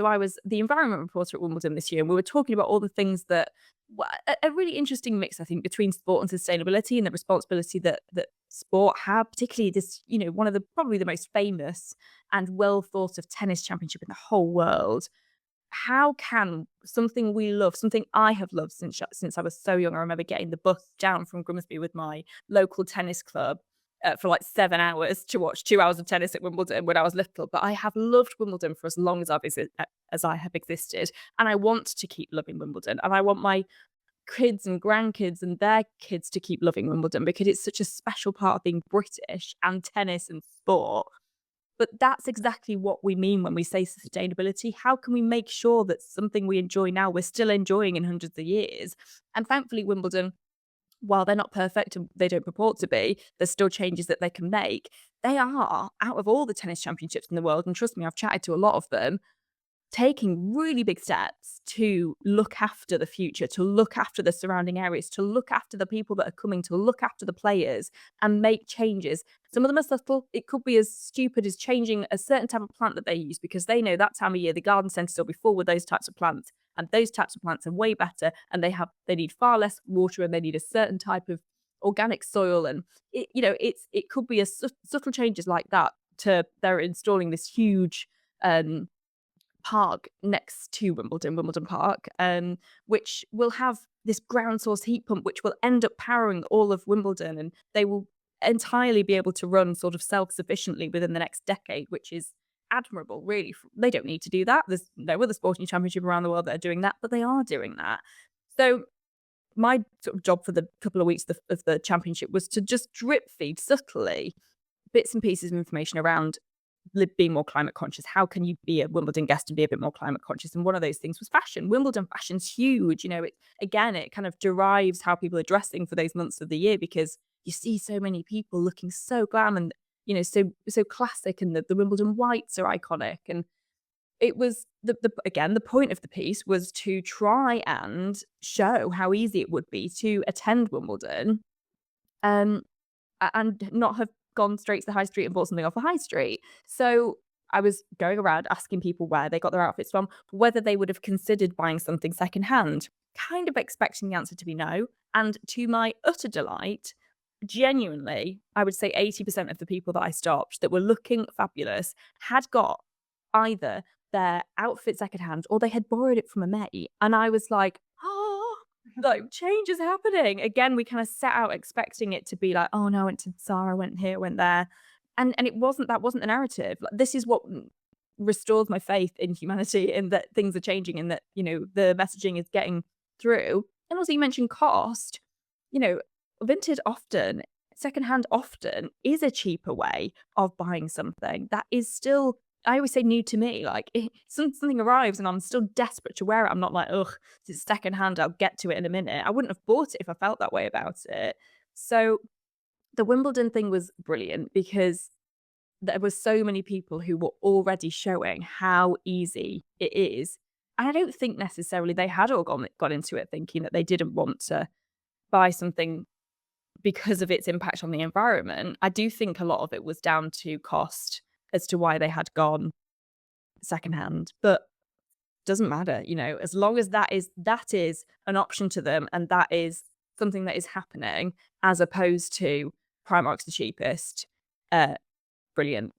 So I was the environment reporter at Wimbledon this year, and we were talking about all the things that a really interesting mix, I think, between sport and sustainability and the responsibility that sport have, particularly this, one of the probably the most famous and well thought of tennis championship in the whole world. How can something we love, something I have loved since I was so young. I remember getting the bus down from Grimsby with my local tennis club for like 7 hours to watch 2 hours of tennis at Wimbledon when I was little. But I have loved Wimbledon for as long as I have existed, and I want to keep loving Wimbledon, and I want my kids and grandkids and their kids to keep loving Wimbledon because it's such a special part of being British and tennis and sport. But that's exactly what we mean when we say sustainability. How can we make sure that something we enjoy now, we're still enjoying in hundreds of years? And thankfully, Wimbledon, while they're not perfect and they don't purport to be, there's still changes that they can make. They are, out of all the tennis championships in the world, and trust me, I've chatted to a lot of them, taking really big steps to look after the future, to look after the surrounding areas, to look after the people that are coming, to look after the players and make changes. Some of them are subtle. It could be as stupid as changing a certain type of plant that they use because they know that time of year the garden centres will be full with those types of plants, and those types of plants are way better, and they need far less water, and they need a certain type of organic soil, and it could be as subtle changes like that. To they're installing this huge park next to Wimbledon Park, which will have this ground source heat pump, which will end up powering all of Wimbledon, and they will entirely be able to run sort of self-sufficiently within the next decade, which is admirable, really. They don't need to do that. There's no other sporting championship around the world that are doing that, but they are doing that. So my sort of job for the couple of weeks of the championship was to just drip feed subtly bits and pieces of information around being more climate conscious. How can you be a Wimbledon guest and be a bit more climate conscious? And one of those things was fashion. Wimbledon fashion's huge. It kind of derives how people are dressing for those months of the year because you see so many people looking so glam and so classic, and the Wimbledon whites are iconic. And it was the point of the piece was to try and show how easy it would be to attend Wimbledon, and not have gone straight to the high street and bought something off the high street. So I was going around asking people where they got their outfits from, whether they would have considered buying something secondhand, kind of expecting the answer to be no. And to my utter delight, genuinely, I would say 80% of the people that I stopped that were looking fabulous had got either their outfit secondhand or they had borrowed it from a mate. And I was like, oh, like change is happening. Again, we kind of set out expecting it to be like, oh no, I went to Zara, went here, went there. And that wasn't the narrative. Like, this is what restores my faith in humanity, in that things are changing and that, the messaging is getting through. And also you mentioned cost, secondhand often is a cheaper way of buying something that is still, I always say, new to me. Like, if something arrives and I'm still desperate to wear it, I'm not like, ugh, it's secondhand, I'll get to it in a minute. I wouldn't have bought it if I felt that way about it. So the Wimbledon thing was brilliant because there were so many people who were already showing how easy it is. And I don't think necessarily they had all got into it thinking that they didn't want to buy something because of its impact on the environment. I do think a lot of it was down to cost as to why they had gone secondhand, but doesn't matter, as long as that is an option to them and that is something that is happening, as opposed to Primark's the cheapest. Brilliant.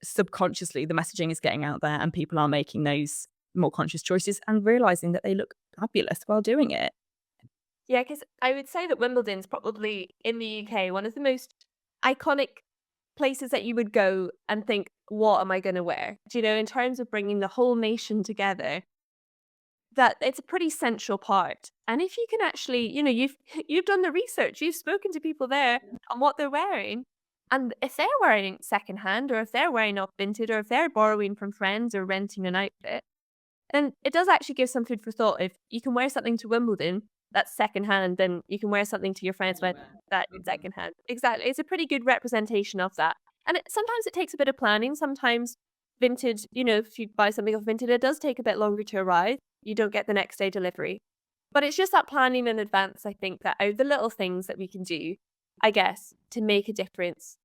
Subconsciously the messaging is getting out there and people are making those more conscious choices and realizing that they look fabulous while doing it. Yeah, because I would say that Wimbledon's probably, in the UK, one of the most iconic places that you would go and think, what am I going to wear? In terms of bringing the whole nation together, that it's a pretty central part. And if you can actually, you've done the research, you've spoken to people there on what they're wearing. And if they're wearing secondhand, or if they're wearing off vintage, or if they're borrowing from friends or renting an outfit, then it does actually give some food for thought. If you can wear something to Wimbledon that's secondhand, then you can wear something to your friends with that secondhand. Exactly. It's a pretty good representation of that. And sometimes it takes a bit of planning. Sometimes vintage, if you buy something off vintage, it does take a bit longer to arrive. You don't get the next day delivery. But it's just that planning in advance, I think, that are the little things that we can do, I guess, to make a difference